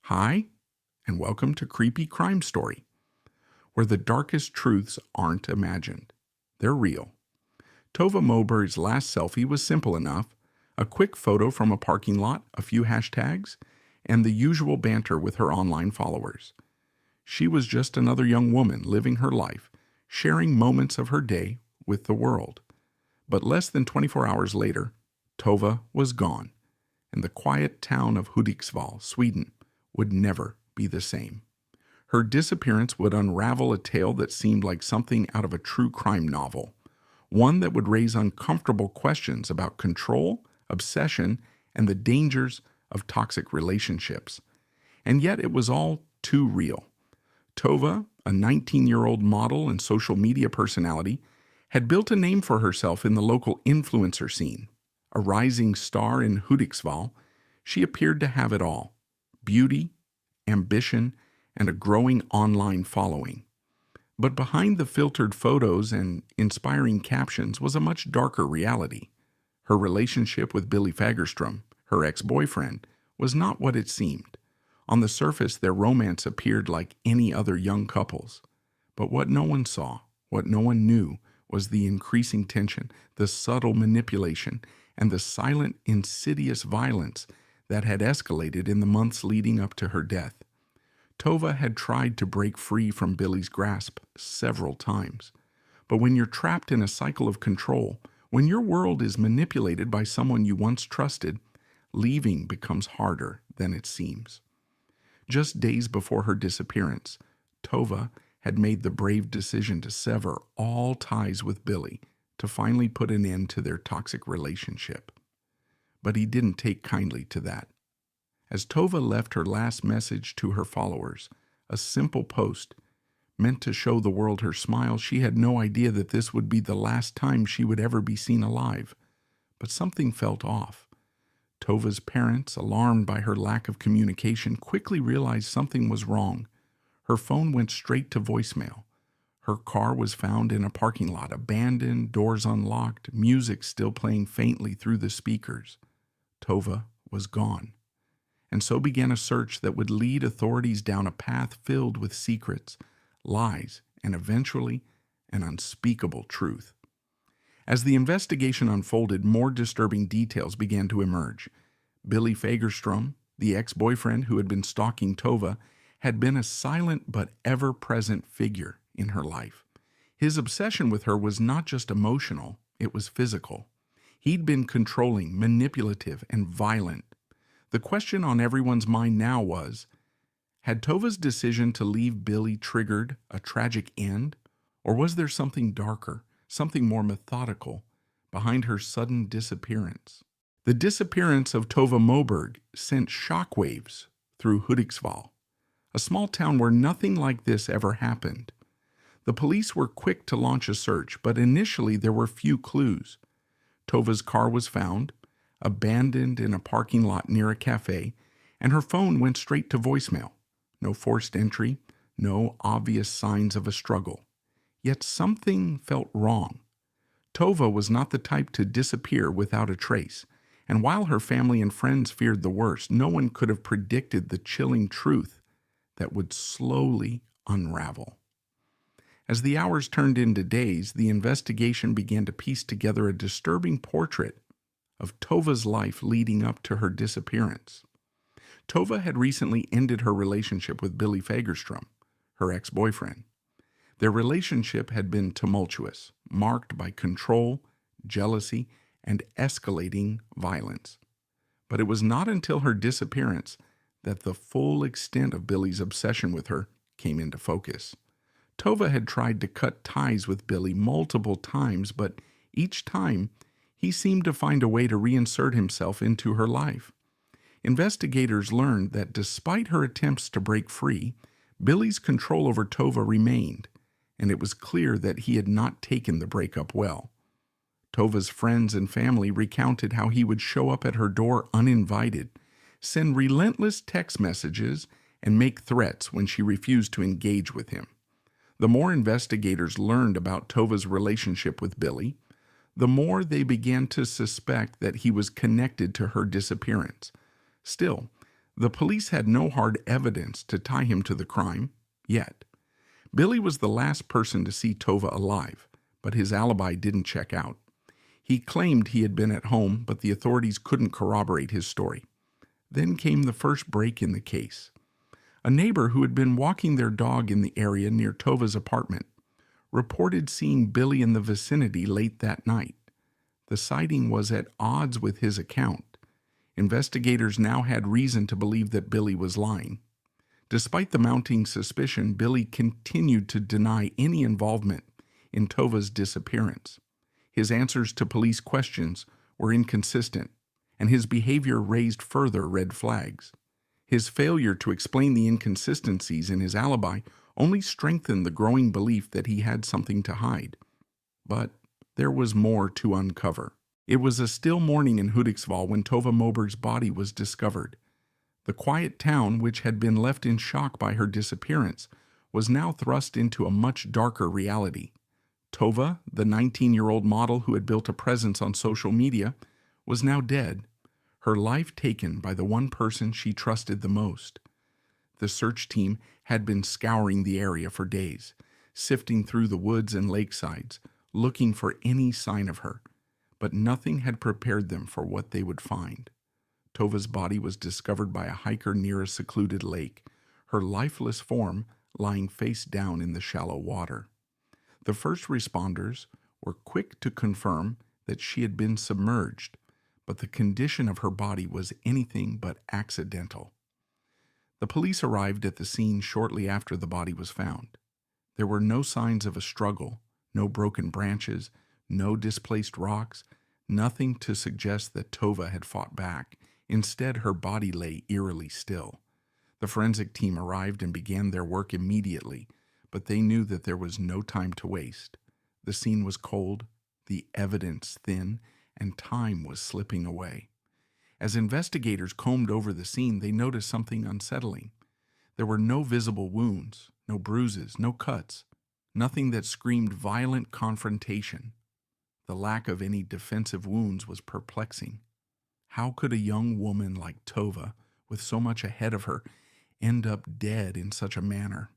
Hi, and welcome to Creepy Crime Story, where the darkest truths aren't imagined. They're real. Tova Moberg's last selfie was simple enough: a quick photo from a parking lot, a few hashtags, and the usual banter with her online followers. She was just another young woman living her life, sharing moments of her day with the world. But less than 24 hours later, Tova was gone, and the quiet town of Hudiksvall, Sweden, would never be the same. Her disappearance would unravel a tale that seemed like something out of a true crime novel, one that would raise uncomfortable questions about control, obsession, and the dangers of toxic relationships. And yet it was all too real. Tova, a 19-year-old model and social media personality, had built a name for herself in the local influencer scene. A rising star in Hudiksvall, she appeared to have it all: beauty, ambition, and a growing online following. But behind the filtered photos and inspiring captions was a much darker reality. Her relationship with Billy Fagerstrom, her ex-boyfriend, was not what it seemed. On the surface, their romance appeared like any other young couple's. But what no one saw, what no one knew, was the increasing tension, the subtle manipulation, and the silent, insidious violence that had escalated in the months leading up to her death. Tova had tried to break free from Billy's grasp several times. But when you're trapped in a cycle of control, when your world is manipulated by someone you once trusted, leaving becomes harder than it seems. Just days before her disappearance, Tova had made the brave decision to sever all ties with Billy, to finally put an end to their toxic relationship. But he didn't take kindly to that. As Tova left her last message to her followers, a simple post meant to show the world her smile, she had no idea that this would be the last time she would ever be seen alive. But something felt off. Tova's parents, alarmed by her lack of communication, quickly realized something was wrong. Her phone went straight to voicemail. Her car was found in a parking lot, abandoned, doors unlocked, music still playing faintly through the speakers. Tova was gone. And so began a search that would lead authorities down a path filled with secrets, lies, and eventually an unspeakable truth. As the investigation unfolded, more disturbing details began to emerge. Billy Fagerstrom, the ex-boyfriend who had been stalking Tova, had been a silent but ever-present figure in her life. His obsession with her was not just emotional, it was physical. He'd been controlling, manipulative, and violent. The question on everyone's mind now was, had Tova's decision to leave Billy triggered a tragic end? Or was there something darker, something more methodical, behind her sudden disappearance? The disappearance of Tova Moberg sent shockwaves through Hudiksvall, a small town where nothing like this ever happened. The police were quick to launch a search, but initially there were few clues. Tova's car was found, abandoned in a parking lot near a cafe, and her phone went straight to voicemail. No forced entry, no obvious signs of a struggle. Yet something felt wrong. Tova was not the type to disappear without a trace, and while her family and friends feared the worst, no one could have predicted the chilling truth that would slowly unravel. As the hours turned into days, the investigation began to piece together a disturbing portrait of Tova's life leading up to her disappearance. Tova had recently ended her relationship with Billy Fagerstrom, her ex-boyfriend. Their relationship had been tumultuous, marked by control, jealousy, and escalating violence. But it was not until her disappearance that the full extent of Billy's obsession with her came into focus. Tova had tried to cut ties with Billy multiple times, but each time he seemed to find a way to reinsert himself into her life. Investigators learned that despite her attempts to break free, Billy's control over Tova remained, and it was clear that he had not taken the breakup well. Tova's friends and family recounted how he would show up at her door uninvited, send relentless text messages, and make threats when she refused to engage with him. The more investigators learned about Tova's relationship with Billy, the more they began to suspect that he was connected to her disappearance. Still, The police had no hard evidence to tie him to the crime, yet. Billy was the last person to see Tova alive, but his alibi didn't check out. He claimed he had been at home, but the authorities couldn't corroborate his story. Then came the first break in the case. A neighbor who had been walking their dog in the area near Tova's apartment reported seeing Billy in the vicinity late that night. The sighting was at odds with his account. Investigators now had reason to believe that Billy was lying. Despite the mounting suspicion, Billy continued to deny any involvement in Tova's disappearance. His answers to police questions were inconsistent, and his behavior raised further red flags. His failure to explain the inconsistencies in his alibi only strengthened the growing belief that he had something to hide. But there was more to uncover. It was a still morning in Hudiksvall when Tova Moberg's body was discovered. The quiet town, which had been left in shock by her disappearance, was now thrust into a much darker reality. Tova, the 19-year-old model who had built a presence on social media, was now dead, her life taken by the one person she trusted the most. The search team had been scouring the area for days, sifting through the woods and lakesides, looking for any sign of her, but nothing had prepared them for what they would find. Tova's body was discovered by a hiker near a secluded lake, her lifeless form lying face down in the shallow water. The first responders were quick to confirm that she had been submerged, but the condition of her body was anything but accidental. The police arrived at the scene shortly after the body was found. There were no signs of a struggle, no broken branches, no displaced rocks, nothing to suggest that Tova had fought back. Instead, her body lay eerily still. The forensic team arrived and began their work immediately, but they knew that there was no time to waste. The scene was cold, the evidence thin, and time was slipping away. As investigators combed over the scene, they noticed something unsettling. There were no visible wounds, no bruises, no cuts, nothing that screamed violent confrontation. The lack of any defensive wounds was perplexing. How could a young woman like Tova, with so much ahead of her, end up dead in such a manner?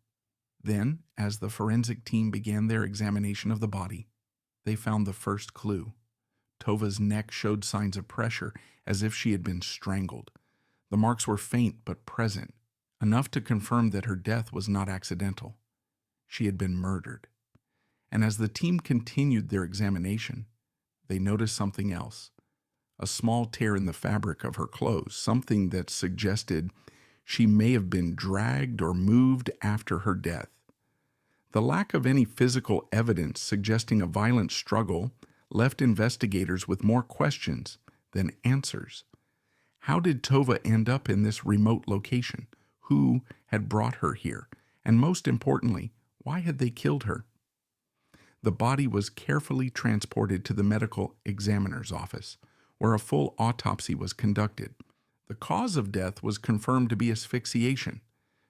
Then, as the forensic team began their examination of the body, they found the first clue. Tova's neck showed signs of pressure, as if she had been strangled. The marks were faint but present, enough to confirm that her death was not accidental. She had been murdered. And as the team continued their examination, they noticed something else. A small tear in the fabric of her clothes, something that suggested she may have been dragged or moved after her death. The lack of any physical evidence suggesting a violent struggle left investigators with more questions than answers. How did Tova end up in this remote location? Who had brought her here? And most importantly, why had they killed her? The body was carefully transported to the medical examiner's office, where a full autopsy was conducted. The cause of death was confirmed to be asphyxiation,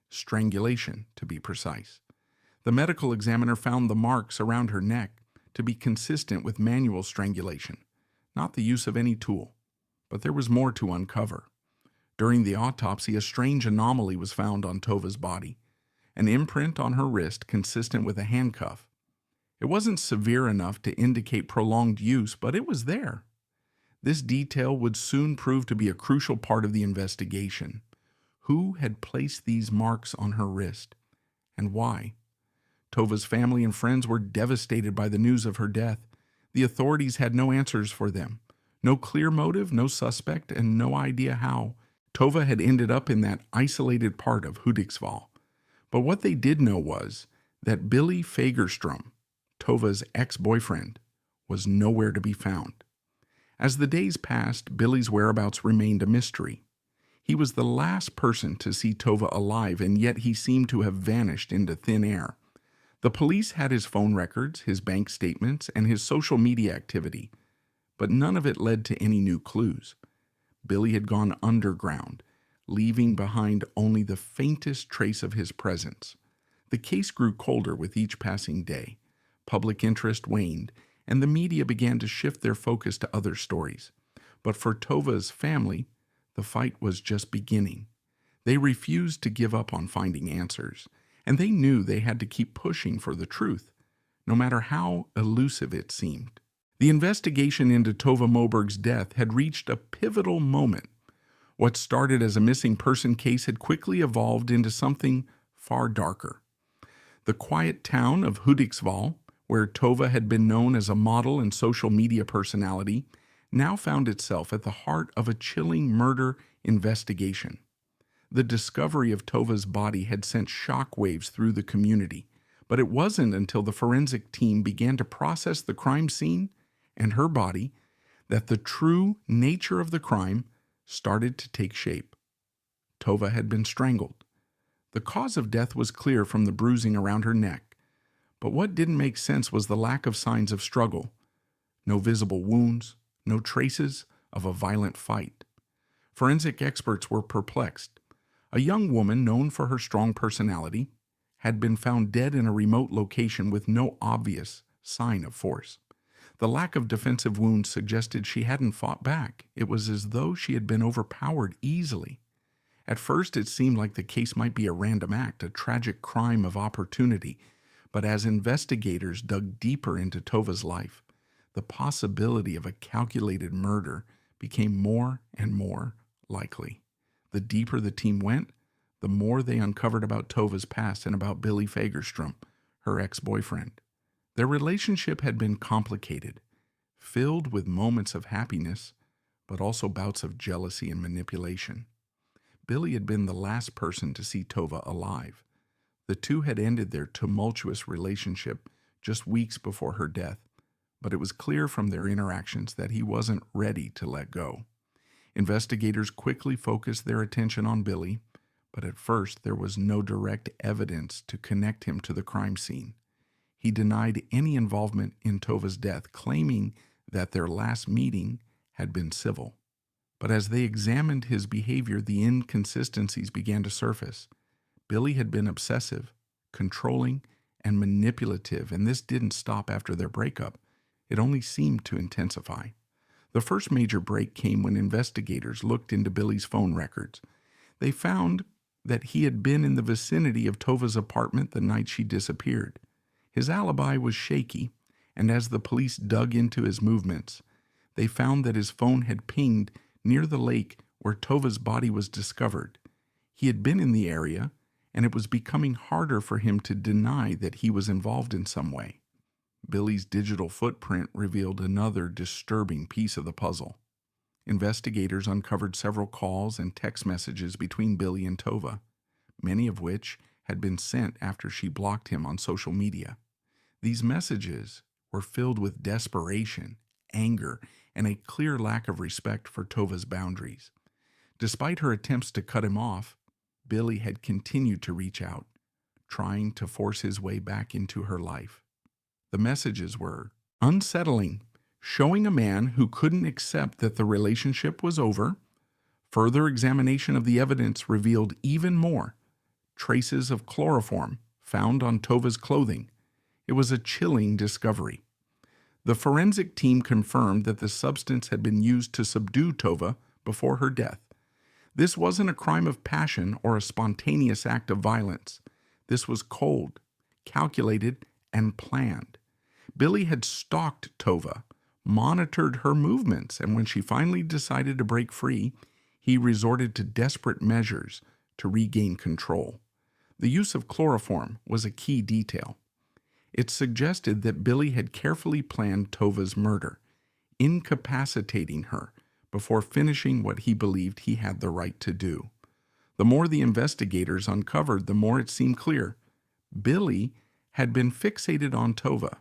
strangulation to be precise. The medical examiner found the marks around her neck to be consistent with manual strangulation, not the use of any tool. But there was more to uncover. During the autopsy, a strange anomaly was found on Tova's body, an imprint on her wrist consistent with a handcuff. It wasn't severe enough to indicate prolonged use, but it was there. This detail would soon prove to be a crucial part of the investigation. Who had placed these marks on her wrist, and why? Tova's family and friends were devastated by the news of her death. The authorities had no answers for them. No clear motive, no suspect, and no idea how Tova had ended up in that isolated part of Hudiksvall. But what they did know was that Billy Fagerstrom, Tova's ex-boyfriend, was nowhere to be found. As the days passed, Billy's whereabouts remained a mystery. He was the last person to see Tova alive, and yet he seemed to have vanished into thin air. The police had his phone records, his bank statements, and his social media activity, but none of it led to any new clues. Billy had gone underground, leaving behind only the faintest trace of his presence. The case grew colder with each passing day. Public interest waned, and the media began to shift their focus to other stories. But for Tova's family, the fight was just beginning. They refused to give up on finding answers, and they knew they had to keep pushing for the truth, no matter how elusive it seemed. The investigation into Tova Moberg's death had reached a pivotal moment. What started as a missing person case had quickly evolved into something far darker. The quiet town of Hudiksvall, where Tova had been known as a model and social media personality, now found itself at the heart of a chilling murder investigation. The discovery of Tova's body had sent shockwaves through the community, but it wasn't until the forensic team began to process the crime scene and her body that the true nature of the crime started to take shape. Tova had been strangled. The cause of death was clear from the bruising around her neck, but what didn't make sense was the lack of signs of struggle. No visible wounds, no traces of a violent fight. Forensic experts were perplexed. A young woman known for her strong personality had been found dead in a remote location with no obvious sign of force. The lack of defensive wounds suggested she hadn't fought back. It was as though she had been overpowered easily. At first, it seemed like the case might be a random act, a tragic crime of opportunity. But as investigators dug deeper into Tova's life, the possibility of a calculated murder became more and more likely. The deeper the team went, the more they uncovered about Tova's past and about Billy Fagerstrom, her ex-boyfriend. Their relationship had been complicated, filled with moments of happiness, but also bouts of jealousy and manipulation. Billy had been the last person to see Tova alive. The two had ended their tumultuous relationship just weeks before her death, but it was clear from their interactions that he wasn't ready to let go. Investigators quickly focused their attention on Billy, but at first there was no direct evidence to connect him to the crime scene. He denied any involvement in Tova's death, claiming that their last meeting had been civil. But as they examined his behavior, the inconsistencies began to surface. Billy had been obsessive, controlling, and manipulative, and this didn't stop after their breakup. It only seemed to intensify. The first major break came when investigators looked into Billy's phone records. They found that he had been in the vicinity of Tova's apartment the night she disappeared. His alibi was shaky, and as the police dug into his movements, they found that his phone had pinged near the lake where Tova's body was discovered. He had been in the area, and it was becoming harder for him to deny that he was involved in some way. Billy's digital footprint revealed another disturbing piece of the puzzle. Investigators uncovered several calls and text messages between Billy and Tova, many of which had been sent after she blocked him on social media. These messages were filled with desperation, anger, and a clear lack of respect for Tova's boundaries. Despite her attempts to cut him off, Billy had continued to reach out, trying to force his way back into her life. The messages were unsettling, showing a man who couldn't accept that the relationship was over. Further examination of the evidence revealed even more traces of chloroform found on Tova's clothing. It was a chilling discovery. The forensic team confirmed that the substance had been used to subdue Tova before her death. This wasn't a crime of passion or a spontaneous act of violence. This was cold, calculated, and planned. Billy had stalked Tova, monitored her movements, and when she finally decided to break free, he resorted to desperate measures to regain control. The use of chloroform was a key detail. It suggested that Billy had carefully planned Tova's murder, incapacitating her before finishing what he believed he had the right to do. The more the investigators uncovered, the more it seemed clear. Billy had been fixated on Tova,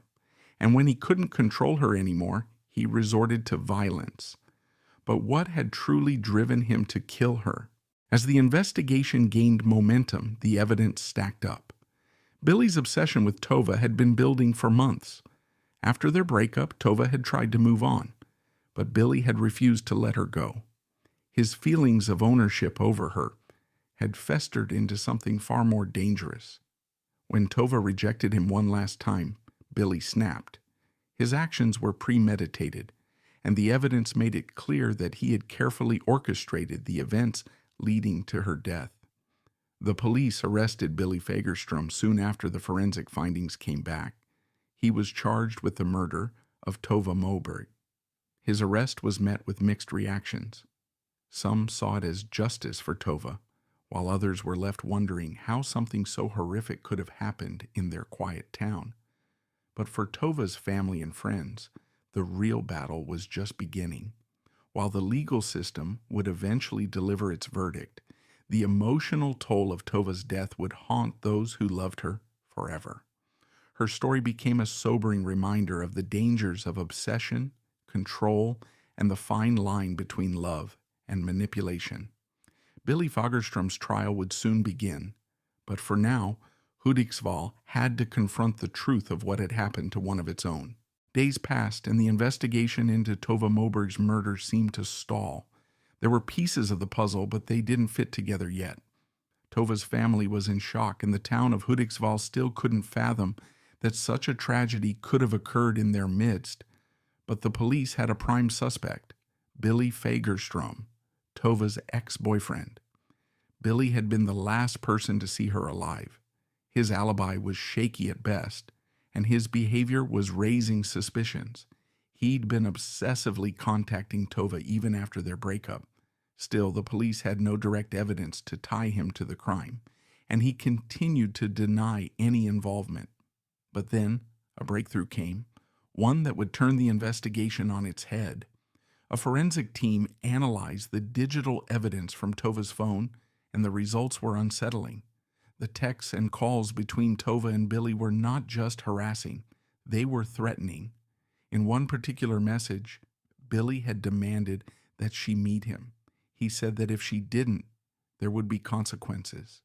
and when he couldn't control her anymore, he resorted to violence. But what had truly driven him to kill her? As the investigation gained momentum, the evidence stacked up. Billy's obsession with Tova had been building for months. After their breakup, Tova had tried to move on, but Billy had refused to let her go. His feelings of ownership over her had festered into something far more dangerous. When Tova rejected him one last time, Billy snapped. His actions were premeditated, and the evidence made it clear that he had carefully orchestrated the events leading to her death. The police arrested Billy Fagerstrom soon after the forensic findings came back. He was charged with the murder of Tova Moberg. His arrest was met with mixed reactions. Some saw it as justice for Tova, while others were left wondering how something so horrific could have happened in their quiet town. But for Tova's family and friends, the real battle was just beginning. While the legal system would eventually deliver its verdict, the emotional toll of Tova's death would haunt those who loved her forever. Her story became a sobering reminder of the dangers of obsession, control, and the fine line between love and manipulation. Billy Fagerstrom's trial would soon begin, but for now, Hudiksvall had to confront the truth of what had happened to one of its own. Days passed, and the investigation into Tova Moberg's murder seemed to stall. There were pieces of the puzzle, but they didn't fit together yet. Tova's family was in shock, and the town of Hudiksvall still couldn't fathom that such a tragedy could have occurred in their midst. But the police had a prime suspect, Billy Fagerstrom, Tova's ex-boyfriend. Billy had been the last person to see her alive. His alibi was shaky at best, and his behavior was raising suspicions. He'd been obsessively contacting Tova even after their breakup. Still, the police had no direct evidence to tie him to the crime, and he continued to deny any involvement. But then, a breakthrough came, one that would turn the investigation on its head. A forensic team analyzed the digital evidence from Tova's phone, and the results were unsettling. The texts and calls between Tova and Billy were not just harassing, they were threatening. In one particular message, Billy had demanded that she meet him. He said that if she didn't, there would be consequences.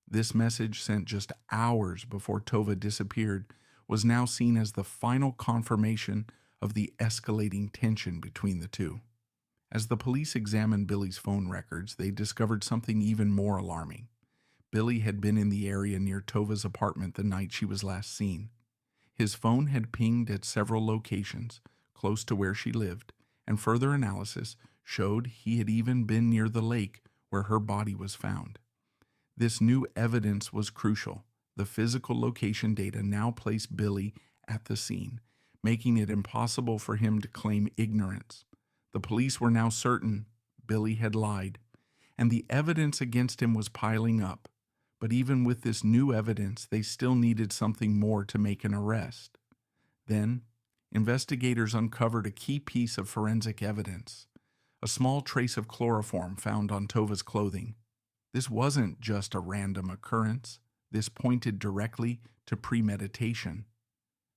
This message, sent just hours before Tova disappeared, was now seen as the final confirmation of the escalating tension between the two. As the police examined Billy's phone records, they discovered something even more alarming. Billy had been in the area near Tova's apartment the night she was last seen. His phone had pinged at several locations close to where she lived, and further analysis showed he had even been near the lake where her body was found. This new evidence was crucial. The physical location data now placed Billy at the scene, making it impossible for him to claim ignorance. The police were now certain Billy had lied, and the evidence against him was piling up. But even with this new evidence, they still needed something more to make an arrest. Then, investigators uncovered a key piece of forensic evidence, a small trace of chloroform found on Tova's clothing. This wasn't just a random occurrence. This pointed directly to premeditation.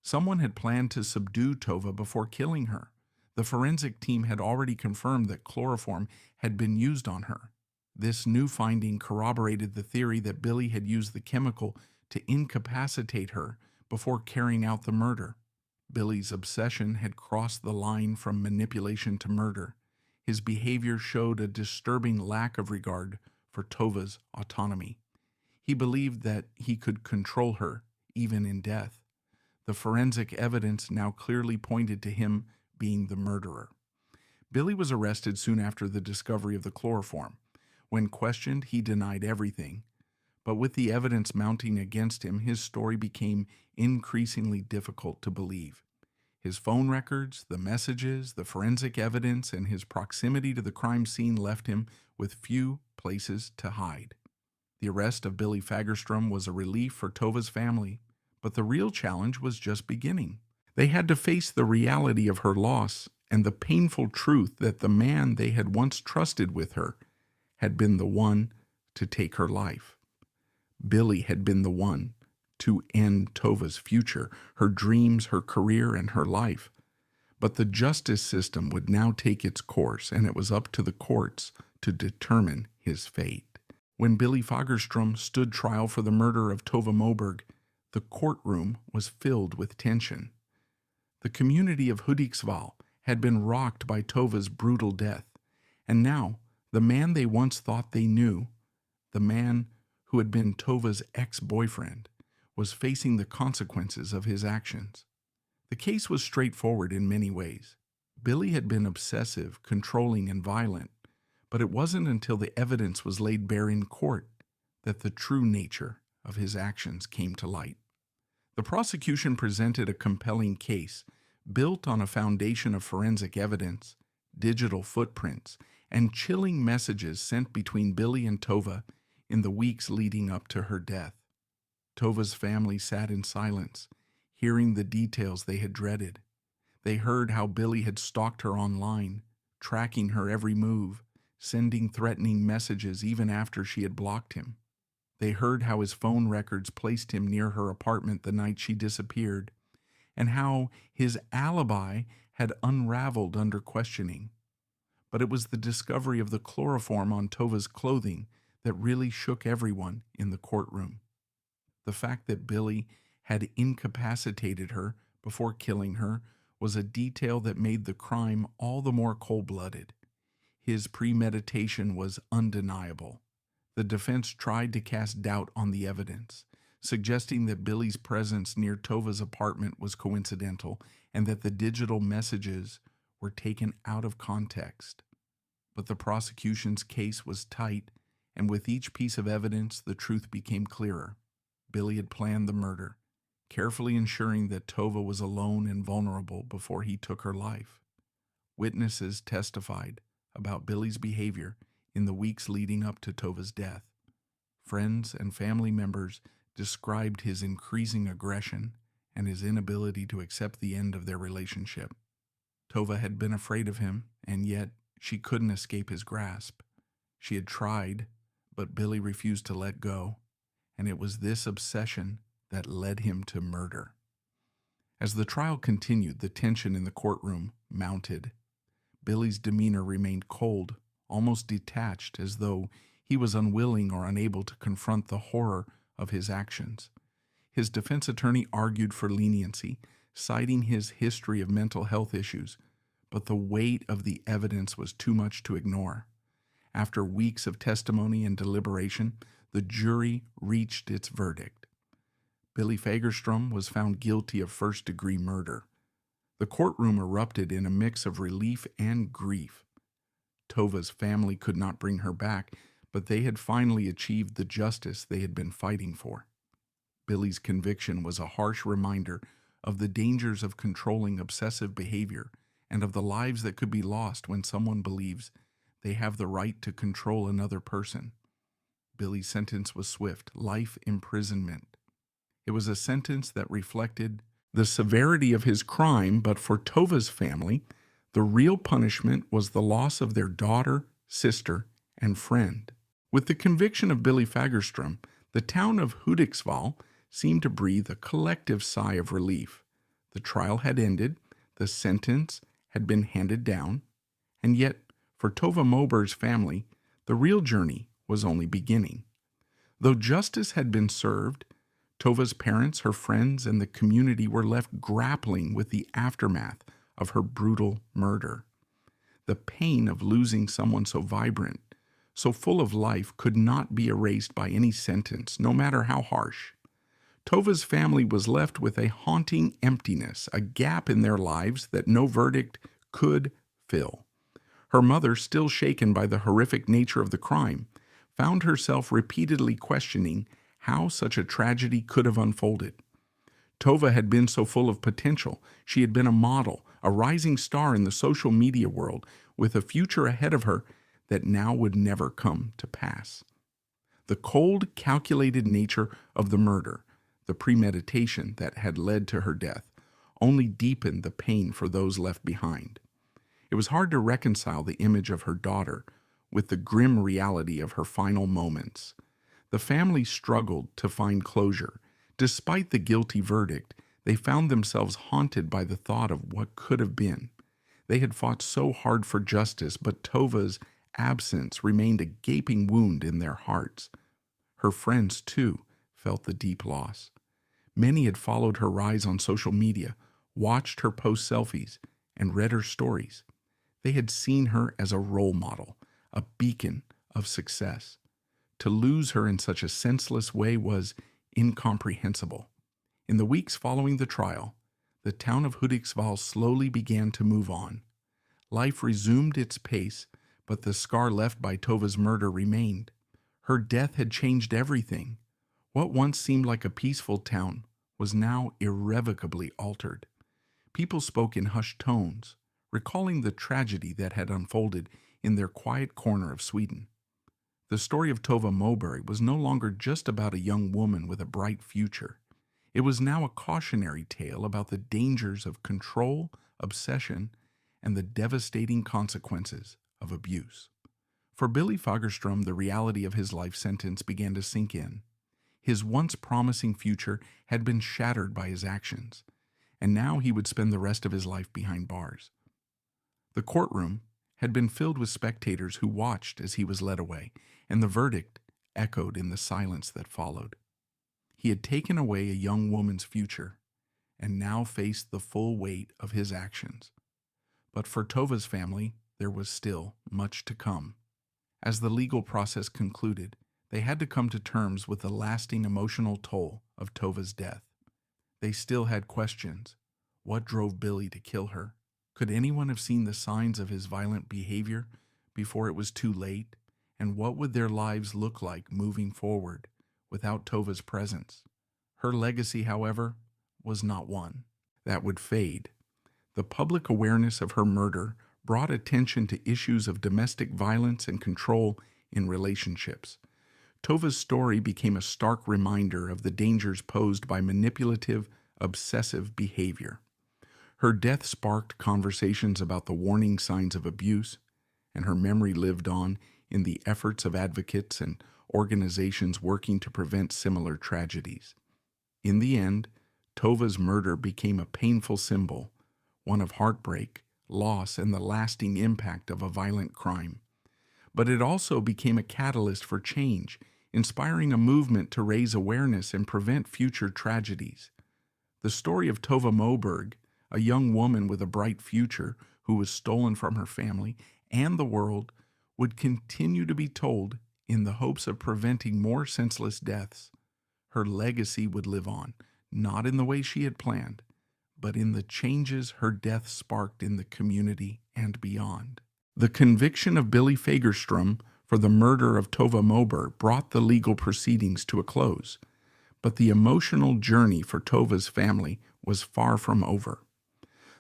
Someone had planned to subdue Tova before killing her. The forensic team had already confirmed that chloroform had been used on her. This new finding corroborated the theory that Billy had used the chemical to incapacitate her before carrying out the murder. Billy's obsession had crossed the line from manipulation to murder. His behavior showed a disturbing lack of regard for Tova's autonomy. He believed that he could control her, even in death. The forensic evidence now clearly pointed to him being the murderer. Billy was arrested soon after the discovery of the chloroform. When questioned, he denied everything. But with the evidence mounting against him, his story became increasingly difficult to believe. His phone records, the messages, the forensic evidence, and his proximity to the crime scene left him with few places to hide. The arrest of Billy Fagerstrom was a relief for Tova's family, but the real challenge was just beginning. They had to face the reality of her loss and the painful truth that the man they had once trusted with her had been the one to take her life. Billy had been the one to end Tova's future, her dreams, her career, and her life. But the justice system would now take its course, and it was up to the courts to determine his fate. When Billy Fagerstrom stood trial for the murder of Tova Moberg, the courtroom was filled with tension. The community of Hudiksvall had been rocked by Tova's brutal death, and now the man they once thought they knew, the man who had been Tova's ex-boyfriend, was facing the consequences of his actions. The case was straightforward in many ways. Billy had been obsessive, controlling, and violent, but it wasn't until the evidence was laid bare in court that the true nature of his actions came to light. The prosecution presented a compelling case built on a foundation of forensic evidence, digital footprints, and chilling messages sent between Billy and Tova in the weeks leading up to her death. Tova's family sat in silence, hearing the details they had dreaded. They heard how Billy had stalked her online, tracking her every move, sending threatening messages even after she had blocked him. They heard how his phone records placed him near her apartment the night she disappeared, and how his alibi had unraveled under questioning. But it was the discovery of the chloroform on Tova's clothing that really shook everyone in the courtroom. The fact that Billy had incapacitated her before killing her was a detail that made the crime all the more cold-blooded. His premeditation was undeniable. The defense tried to cast doubt on the evidence, suggesting that Billy's presence near Tova's apartment was coincidental and that the digital messages were taken out of context. But the prosecution's case was tight, and with each piece of evidence, the truth became clearer. Billy had planned the murder, carefully ensuring that Tova was alone and vulnerable before he took her life. Witnesses testified about Billy's behavior in the weeks leading up to Tova's death. Friends and family members described his increasing aggression and his inability to accept the end of their relationship. Tova had been afraid of him, and yet she couldn't escape his grasp. She had tried, but Billy refused to let go, and it was this obsession that led him to murder. As the trial continued, the tension in the courtroom mounted. Billy's demeanor remained cold, almost detached, as though he was unwilling or unable to confront the horror of his actions. His defense attorney argued for leniency, citing his history of mental health issues, but the weight of the evidence was too much to ignore. After weeks of testimony and deliberation, the jury reached its verdict. Billy Fagerstrom was found guilty of first-degree murder. The courtroom erupted in a mix of relief and grief. Tova's family could not bring her back, but they had finally achieved the justice they had been fighting for. Billy's conviction was a harsh reminder of the dangers of controlling obsessive behavior and of the lives that could be lost when someone believes they have the right to control another person. Billy's sentence was swift: life imprisonment. It was a sentence that reflected the severity of his crime, but for Tova's family, the real punishment was the loss of their daughter, sister, and friend. With the conviction of Billy Fagerstrom, the town of Hudiksvall seemed to breathe a collective sigh of relief. The trial had ended, the sentence had been handed down, and yet, for Tova Moberg's family, the real journey was only beginning. Though justice had been served, Tova's parents, her friends, and the community were left grappling with the aftermath of her brutal murder. The pain of losing someone so vibrant, so full of life, could not be erased by any sentence, no matter how harsh. Tova's family was left with a haunting emptiness, a gap in their lives that no verdict could fill. Her mother, still shaken by the horrific nature of the crime, found herself repeatedly questioning how such a tragedy could have unfolded. Tova had been so full of potential. She had been a model, a rising star in the social media world, with a future ahead of her that now would never come to pass. The cold, calculated nature of the murder, the premeditation that had led to her death, only deepened the pain for those left behind. It was hard to reconcile the image of her daughter with the grim reality of her final moments. The family struggled to find closure. Despite the guilty verdict, they found themselves haunted by the thought of what could have been. They had fought so hard for justice, but Tova's absence remained a gaping wound in their hearts. Her friends, too, felt the deep loss. Many had followed her rise on social media, watched her post selfies, and read her stories. They had seen her as a role model, a beacon of success. To lose her in such a senseless way was incomprehensible. In the weeks following the trial, the town of Hudiksvall slowly began to move on. Life resumed its pace, but the scar left by Tova's murder remained. Her death had changed everything. What once seemed like a peaceful town was now irrevocably altered. People spoke in hushed tones, recalling the tragedy that had unfolded in their quiet corner of Sweden. The story of Tova Mowbray was no longer just about a young woman with a bright future. It was now a cautionary tale about the dangers of control, obsession, and the devastating consequences of abuse. For Billy Fagerstrom, the reality of his life sentence began to sink in. His once promising future had been shattered by his actions, and now he would spend the rest of his life behind bars. The courtroom had been filled with spectators who watched as he was led away, and the verdict echoed in the silence that followed. He had taken away a young woman's future, and now faced the full weight of his actions. But for Tova's family, there was still much to come. As the legal process concluded, they had to come to terms with the lasting emotional toll of Tova's death. They still had questions. What drove Billy to kill her? Could anyone have seen the signs of his violent behavior before it was too late? And what would their lives look like moving forward without Tova's presence? Her legacy, however, was not one that would fade. The public awareness of her murder brought attention to issues of domestic violence and control in relationships. Tova's story became a stark reminder of the dangers posed by manipulative, obsessive behavior. Her death sparked conversations about the warning signs of abuse, and her memory lived on in the efforts of advocates and organizations working to prevent similar tragedies. In the end, Tova's murder became a painful symbol, one of heartbreak, loss, and the lasting impact of a violent crime. But it also became a catalyst for change, inspiring a movement to raise awareness and prevent future tragedies. The story of Tova Mowbray, a young woman with a bright future who was stolen from her family and the world, would continue to be told in the hopes of preventing more senseless deaths. Her legacy would live on, not in the way she had planned, but in the changes her death sparked in the community and beyond. The conviction of Billy Fagerstrom for the murder of Tova Mowbray brought the legal proceedings to a close, but the emotional journey for Tova's family was far from over.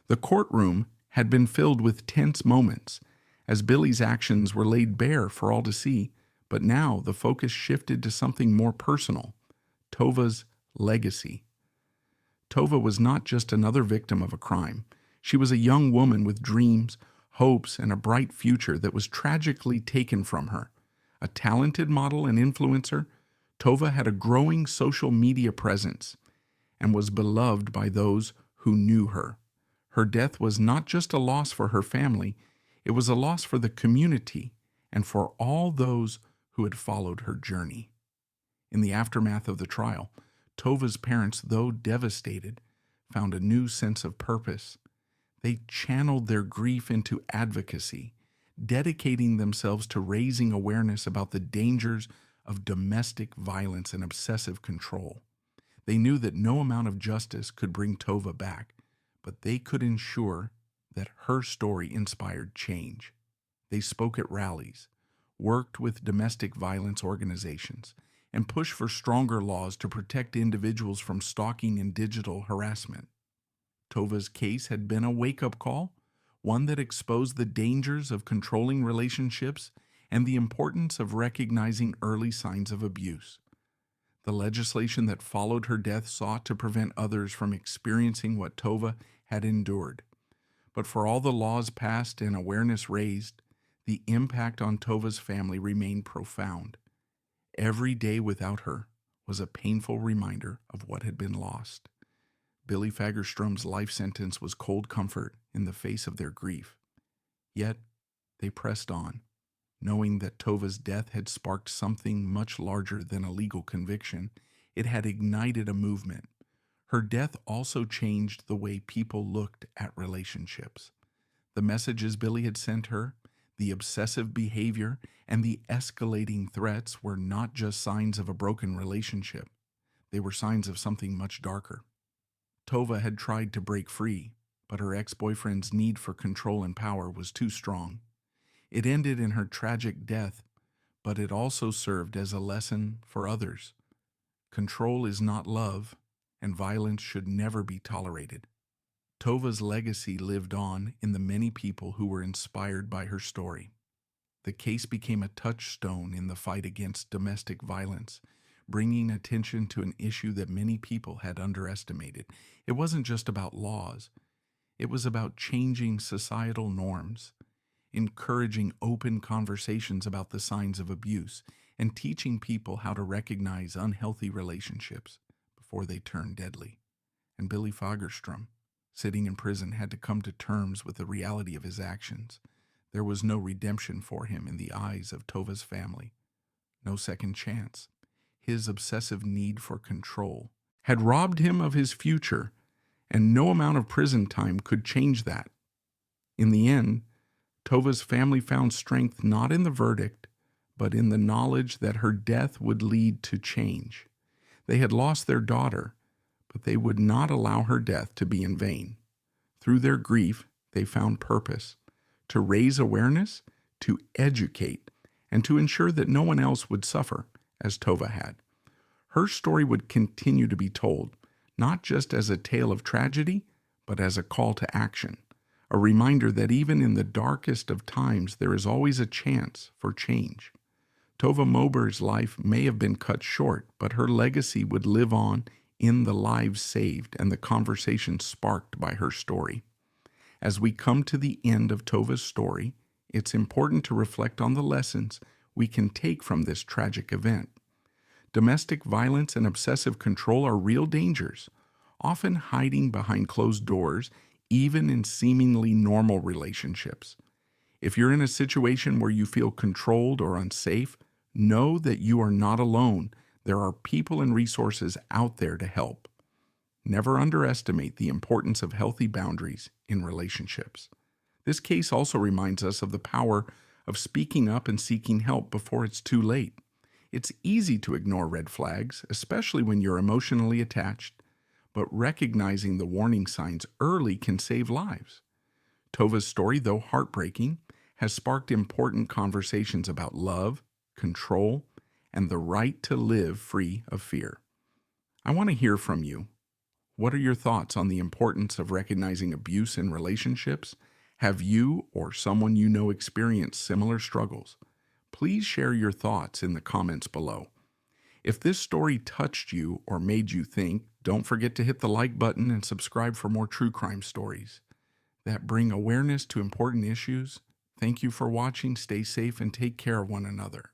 The courtroom had been filled with tense moments as Billy's actions were laid bare for all to see, but now the focus shifted to something more personal: Tova's legacy. Tova was not just another victim of a crime. She was a young woman with dreams, hopes, and a bright future that was tragically taken from her. A talented model and influencer, Tova had a growing social media presence and was beloved by those who knew her. Her death was not just a loss for her family, it was a loss for the community and for all those who had followed her journey. In the aftermath of the trial, Tova's parents, though devastated, found a new sense of purpose. They channeled their grief into advocacy, dedicating themselves to raising awareness about the dangers of domestic violence and obsessive control. They knew that no amount of justice could bring Tova back, but they could ensure that her story inspired change. They spoke at rallies, worked with domestic violence organizations, and pushed for stronger laws to protect individuals from stalking and digital harassment. Tova's case had been a wake-up call, one that exposed the dangers of controlling relationships and the importance of recognizing early signs of abuse. The legislation that followed her death sought to prevent others from experiencing what Tova had endured. But for all the laws passed and awareness raised, the impact on Tova's family remained profound. Every day without her was a painful reminder of what had been lost. Billy Fagerstrom's life sentence was cold comfort in the face of their grief. Yet they pressed on, knowing that Tova's death had sparked something much larger than a legal conviction. It had ignited a movement. Her death also changed the way people looked at relationships. The messages Billy had sent her, the obsessive behavior, and the escalating threats were not just signs of a broken relationship. They were signs of something much darker. Tova had tried to break free, but her ex-boyfriend's need for control and power was too strong. It ended in her tragic death, but it also served as a lesson for others. Control is not love, and violence should never be tolerated. Tova's legacy lived on in the many people who were inspired by her story. The case became a touchstone in the fight against domestic violence, bringing attention to an issue that many people had underestimated. It wasn't just about laws, it was about changing societal norms, encouraging open conversations about the signs of abuse, and teaching people how to recognize unhealthy relationships before they turn deadly. And Billy Fagerstrom, sitting in prison, had to come to terms with the reality of his actions. There was no redemption for him in the eyes of Tova's family, no second chance. His obsessive need for control had robbed him of his future, and no amount of prison time could change that. In the end, Tova's family found strength not in the verdict, but in the knowledge that her death would lead to change. They had lost their daughter, but they would not allow her death to be in vain. Through their grief, they found purpose to raise awareness, to educate, and to ensure that no one else would suffer as Tova had. Her story would continue to be told, not just as a tale of tragedy, but as a call to action, a reminder that even in the darkest of times there is always a chance for change. Tova Moberg's life may have been cut short, but her legacy would live on in the lives saved and the conversations sparked by her story. As we come to the end of Tova's story, it's important to reflect on the lessons we can take from this tragic event. Domestic violence and obsessive control are real dangers, often hiding behind closed doors, even in seemingly normal relationships. If you're in a situation where you feel controlled or unsafe, know that you are not alone. There are people and resources out there to help. Never underestimate the importance of healthy boundaries in relationships. This case also reminds us of the power of speaking up and seeking help before it's too late. It's easy to ignore red flags, especially when you're emotionally attached, but recognizing the warning signs early can save lives. Tova's story, though heartbreaking, has sparked important conversations about love, control, and the right to live free of fear. I want to hear from you. What are your thoughts on the importance of recognizing abuse in relationships? Have you or someone you know experienced similar struggles? Please share your thoughts in the comments below. If this story touched you or made you think, don't forget to hit the like button and subscribe for more true crime stories that bring awareness to important issues. Thank you for watching. Stay safe and take care of one another.